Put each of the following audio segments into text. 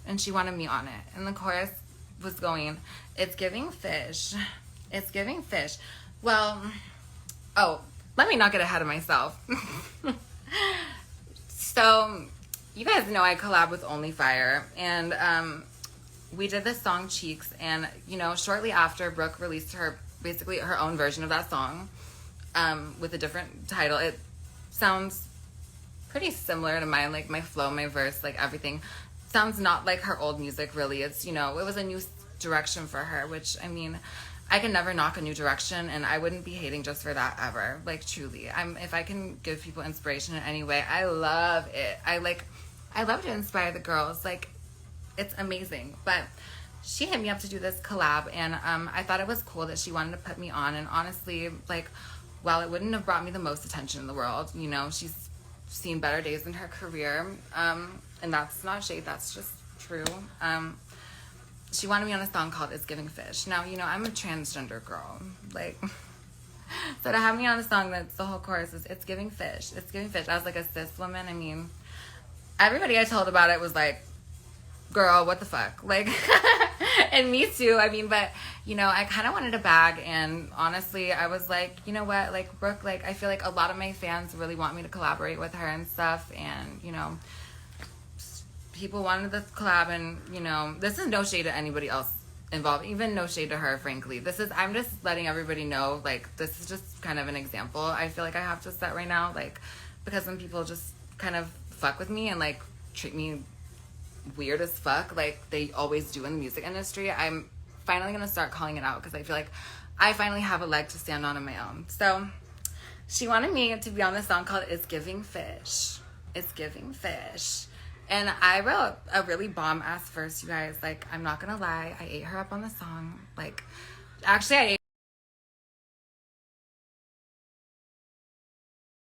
and she wanted me on it. And the chorus was going, it's giving fish. It's giving fish. Well, oh, let me not get ahead of myself. So, you guys know I collab with Only Fire, and we did this song Cheeks, and shortly after, Brooke released basically her own version of that song with a different title. It sounds pretty similar to mine, like my flow, my verse, like everything sounds not like her old music. Really, it's it was a new direction for her, which I mean, I can never knock a new direction, and I wouldn't be hating just for that ever. Like, truly, if I can give people inspiration in any way, I love it. I love to inspire the girls. Like, it's amazing. But she hit me up to do this collab, and I thought it was cool that she wanted to put me on. And honestly, like, while it wouldn't have brought me the most attention in the world, she's seen better days in her career, and that's not shade, that's just true. She wanted me on a song called It's Giving Fish. Now, I'm a transgender girl, like, so to have me on a song that's the whole chorus is It's Giving Fish, it's giving fish. I was like a cis woman. I mean, everybody I told about it was like, girl, what the fuck, like, and me too. I mean, but I kind of wanted a bag, and honestly, I was like, you know what, like, Brooke, like, I feel like a lot of my fans really want me to collaborate with her and stuff, and people wanted this collab, and this is no shade to anybody else involved, even no shade to her, frankly. I'm just letting everybody know, like, this is just kind of an example I feel like I have to set right now, like, because when people just kind of fuck with me and like treat me weird as fuck, like they always do in the music industry, I'm finally gonna start calling it out, because I feel like I finally have a leg to stand on my own. So she wanted me to be on this song called It's Giving Fish. It's Giving Fish. And I wrote a really bomb-ass verse, you guys. Like, I'm not gonna lie, I ate her up on the song. Like, actually, I ate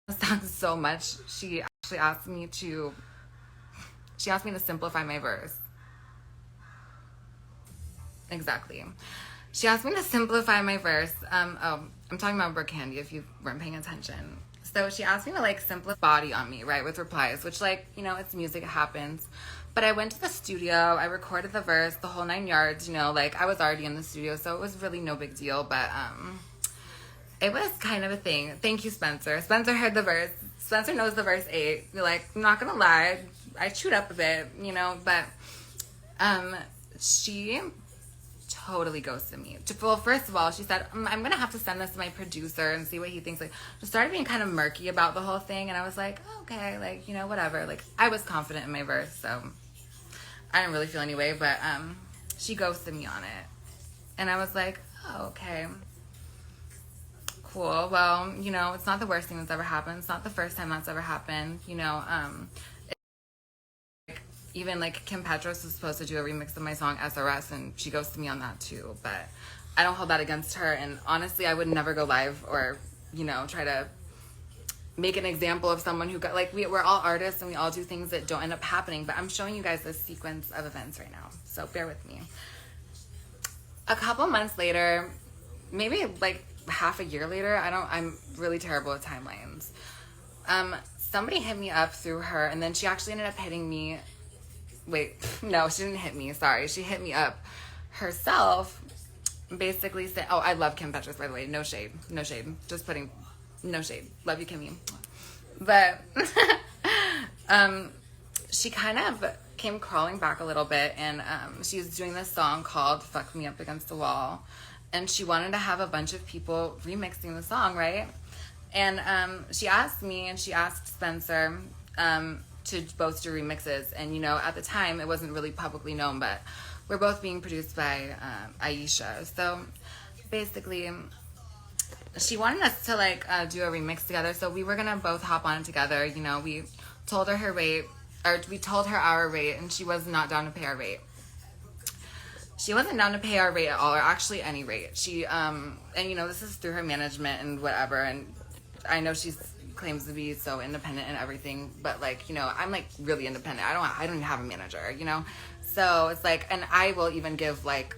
the song so much, she actually asked me to simplify my verse. Exactly. She asked me to simplify my verse. I'm talking about Brooke Candy, if you weren't paying attention. So she asked me to like simplify body on me, right, with replies, which, like, it's music, it happens. But I went to the studio, I recorded the verse, the whole 9 yards, like I was already in the studio, so it was really no big deal. But it was kind of a thing. Thank you, Spencer. Spencer heard the verse. Spencer knows the verse 8. You're like, I'm not gonna lie, I chewed up a bit, but she totally ghosted me. Well, first of all, she said, I'm gonna have to send this to my producer and see what he thinks. Like, she started being kind of murky about the whole thing, and I was like, okay, like, whatever. Like, I was confident in my verse, so I didn't really feel any way, but she ghosted me on it, and I was like, oh, okay, cool. Well, it's not the worst thing that's ever happened. It's not the first time that's ever happened. Even like Kim Petras was supposed to do a remix of my song SRS, and she ghosted me on that too. But I don't hold that against her, and honestly, I would never go live or try to make an example of someone who got, like, we're all artists and we all do things that don't end up happening. But I'm showing you guys this sequence of events right now, so bear with me. A couple months later, maybe like half a year later, I'm really terrible with timelines. Somebody hit me up through her, and then she actually ended up hitting me. Wait, no, she didn't hit me. Sorry. She hit me up herself, basically said, oh, I love Kim Petras, by the way. No shade. No shade. Just putting, no shade. Love you, Kimmy. But she kind of came crawling back a little bit, and she was doing this song called Fuck Me Up Against the Wall, and she wanted to have a bunch of people remixing the song, right? And she asked me, and she asked Spencer, to both do remixes, and at the time it wasn't really publicly known, but we're both being produced by Aisha. So basically, she wanted us to like do a remix together, so we were gonna both hop on it together. We told her rate, or we told her our rate, and she was not down to pay our rate. She wasn't down to pay our rate at all, or actually any rate. She and this is through her management and whatever, and I know she's claims to be so independent and everything, but like, I'm like really independent. I don't even have a manager, so it's like, and I will even give like,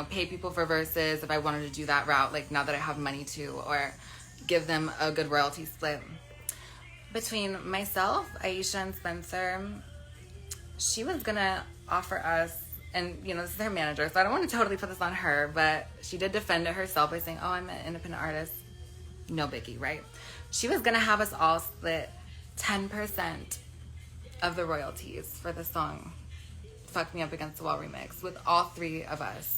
pay people for verses if I wanted to do that route, like now that I have money to, or give them a good royalty split. Between myself, Aisha, and Spencer, she was gonna offer us, and you know, this is her manager, so I don't want to totally put this on her, but she did defend it herself by saying, oh, I'm an independent artist. No biggie, right? She was gonna have us all split 10% of the royalties for the song Fuck Me Up Against the Wall remix with all three of us.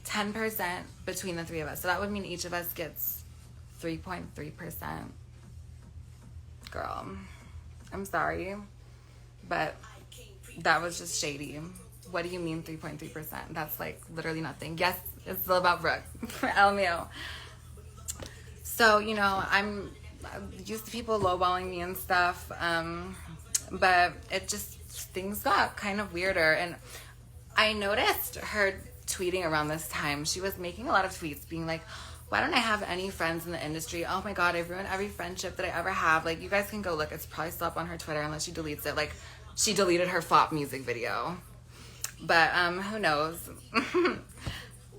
10% between the three of us. So that would mean each of us gets 3.3%. Girl, I'm sorry, but that was just shady. What do you mean 3.3%? That's like literally nothing. Yes, it's still about Brooke. LMAO. So, you know, I'm used to people lowballing me and stuff, but it just, things got kind of weirder. And I noticed her tweeting around this time. She was making a lot of tweets being like, why don't I have any friends in the industry? Oh my God, I've ruined every friendship that I ever have. Like, you guys can go look. It's probably still up on her Twitter unless she deletes it. Like, she deleted her flop music video. But, who knows?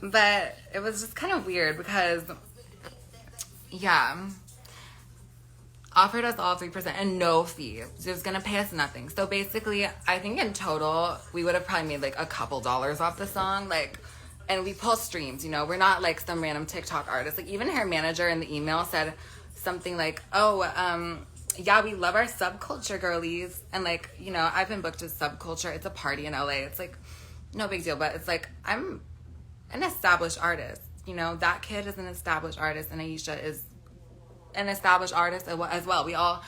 But it was just kind of weird because, yeah, offered us all 3% and no fee. She was going to pay us nothing. So basically, I think in total, we would have probably made like a couple dollars off the song. Like, and we pull streams, you know, we're not like some random TikTok artist. Like, even her manager in the email said something like, oh, yeah, we love our subculture girlies. And like, you know, I've been booked as subculture. It's a party in LA. It's like, no big deal. But it's like, I'm an established artist. You know, that kid is an established artist and Aisha is an established artist as well. We all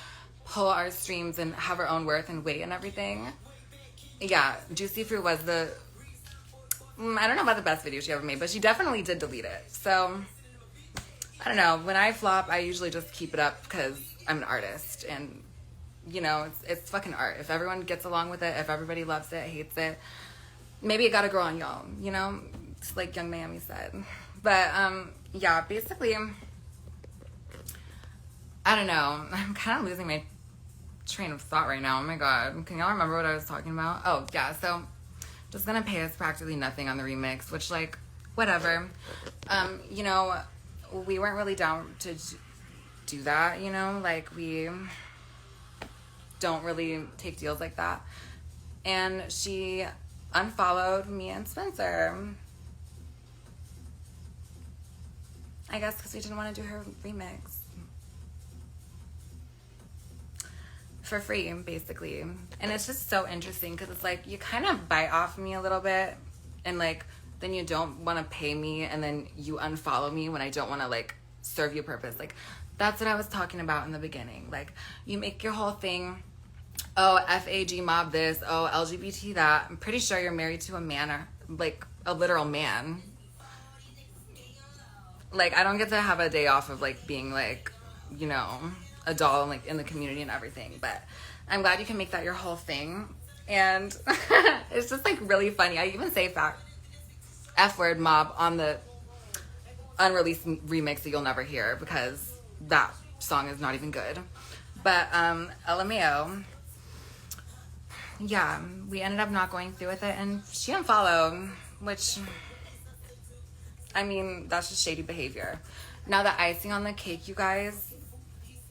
pull our streams and have our own worth and weight and everything. Yeah, Juicy Fruit was the... I don't know about the best video she ever made, but she definitely did delete it. So, I don't know. When I flop, I usually just keep it up because I'm an artist. And, you know, it's fucking art. If everyone gets along with it, if everybody loves it, hates it, maybe it gotta grow on y'all, you know? It's like Young Miami said. But, yeah, basically, I don't know. I'm kind of losing my train of thought right now. Oh my God. Can y'all remember what I was talking about? Oh, yeah, so... just gonna pay us practically nothing on the remix, which, like, whatever. You know, we weren't really down to do that, you know? Like, we don't really take deals like that. And she unfollowed me and Spencer. I guess because we didn't want to do her remix. For free, basically. And it's just so interesting because it's like you kind of bite off me a little bit and like then you don't want to pay me and then you unfollow me when I don't want to like serve you a purpose. Like, that's what I was talking about in the beginning. Like, you make your whole thing, oh, FAG mob this, oh, LGBT that. I'm pretty sure you're married to a man, or like a literal man. Like, I don't get to have a day off of like being like, you know, a doll and like in the community and everything, but I'm glad you can make that your whole thing. And it's just like really funny. I even say F word mob on the unreleased remix that you'll never hear because that song is not even good. But LMAO, yeah, we ended up not going through with it and she unfollowed, which, I mean, that's just shady behavior. Now, the icing on the cake, you guys,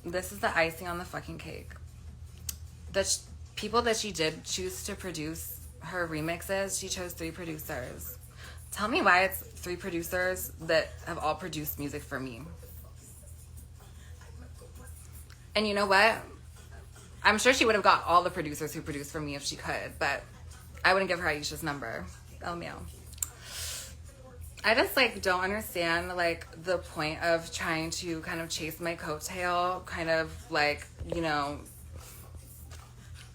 this is the icing on the fucking cake. The people that she did choose to produce her remixes, she chose 3 producers. Tell me why it's 3 producers that have all produced music for me. And you know what? I'm sure she would have got all the producers who produced for me if she could, but I wouldn't give her Aisha's number. LMAO. I just like don't understand like the point of trying to kind of chase my coattail, kind of like, you know,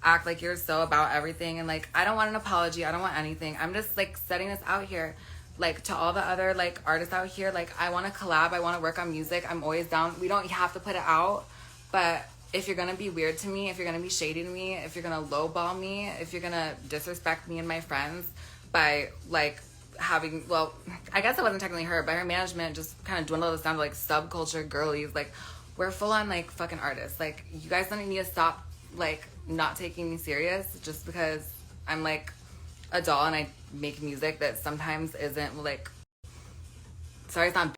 act like you're so about everything. And like, I don't want an apology. I don't want anything. I'm just like setting this out here, like to all the other like artists out here. Like, I want to collab. I want to work on music. I'm always down. We don't have to put it out, but if you're going to be weird to me, if you're going to be shady to me, if you're going to lowball me, if you're going to disrespect me and my friends by like having, well, I guess it wasn't technically her, but her management just kind of dwindled us down to like subculture girlies. Like, we're full on like fucking artists. Like, you guys don't need to stop like not taking me serious just because I'm like a doll and I make music that sometimes isn't like, sorry, it's not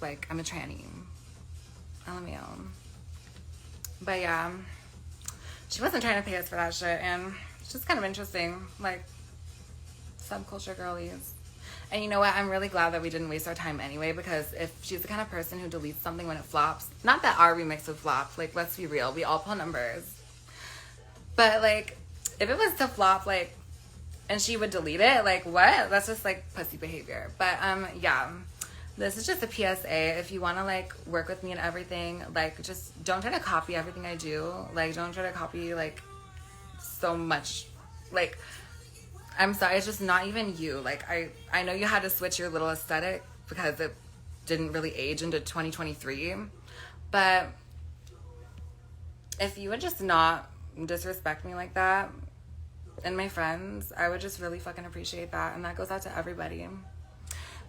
like I'm a tranny. LMAO. But yeah, she wasn't trying to pay us for that shit, and it's just kind of interesting, like, subculture girlies. And you know what? I'm really glad that we didn't waste our time anyway, because if she's the kind of person who deletes something when it flops, not that our remix would flop, like, let's be real, we all pull numbers. But, like, if it was to flop, like, and she would delete it, like, what? That's just, like, pussy behavior. But, yeah. This is just a PSA. If you want to, like, work with me and everything, like, just don't try to copy everything I do. Like, don't try to copy, like, so much. Like, I'm sorry, it's just not even you. Like, I know you had to switch your little aesthetic because it didn't really age into 2023. But if you would just not disrespect me like that and my friends, I would just really fucking appreciate that. And that goes out to everybody.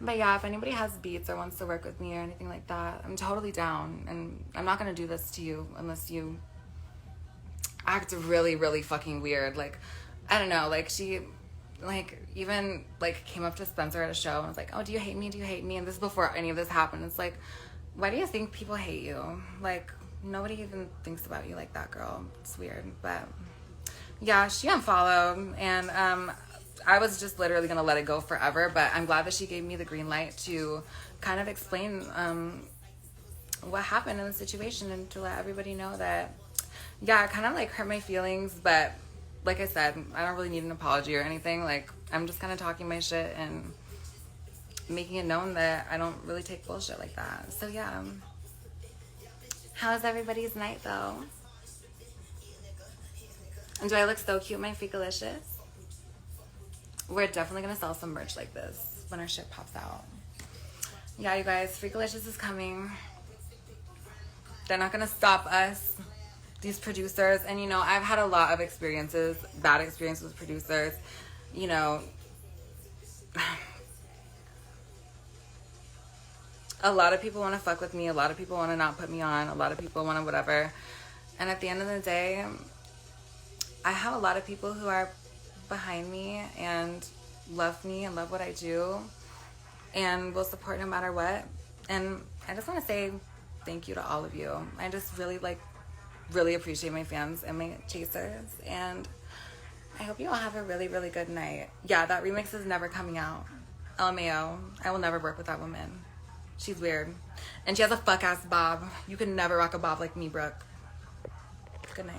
But yeah, if anybody has beats or wants to work with me or anything like that, I'm totally down. And I'm not going to do this to you unless you act really, really fucking weird. Like, I don't know, like, she, like, even, like, came up to Spencer at a show and was like, oh, do you hate me? Do you hate me? And this is before any of this happened. It's like, why do you think people hate you? Like, nobody even thinks about you like that, girl. It's weird. But yeah, she unfollowed, and I was just literally going to let it go forever, but I'm glad that she gave me the green light to kind of explain what happened in the situation and to let everybody know that, yeah, it kind of, like, hurt my feelings, but like I said, I don't really need an apology or anything. Like, I'm just kind of talking my shit and making it known that I don't really take bullshit like that. So, yeah. How's everybody's night, though? And do I look so cute, my Freakalicious? We're definitely going to sell some merch like this when our shit pops out. Yeah, you guys, Freakalicious is coming. They're not going to stop us, these producers. And, you know, I've had a lot of experiences, bad experiences with producers. You know, a lot of people want to fuck with me. A lot of people want to not put me on. A lot of people want to whatever. And at the end of the day, I have a lot of people who are behind me and love me and love what I do and will support no matter what. And I just want to say thank you to all of you. I just really appreciate my fans and my chasers, and I hope you all have a really, really good night. Yeah, that remix is never coming out. LMAO. I will never work with that woman. She's weird. And she has a fuck ass bob. You can never rock a bob like me, Brooke. Good night.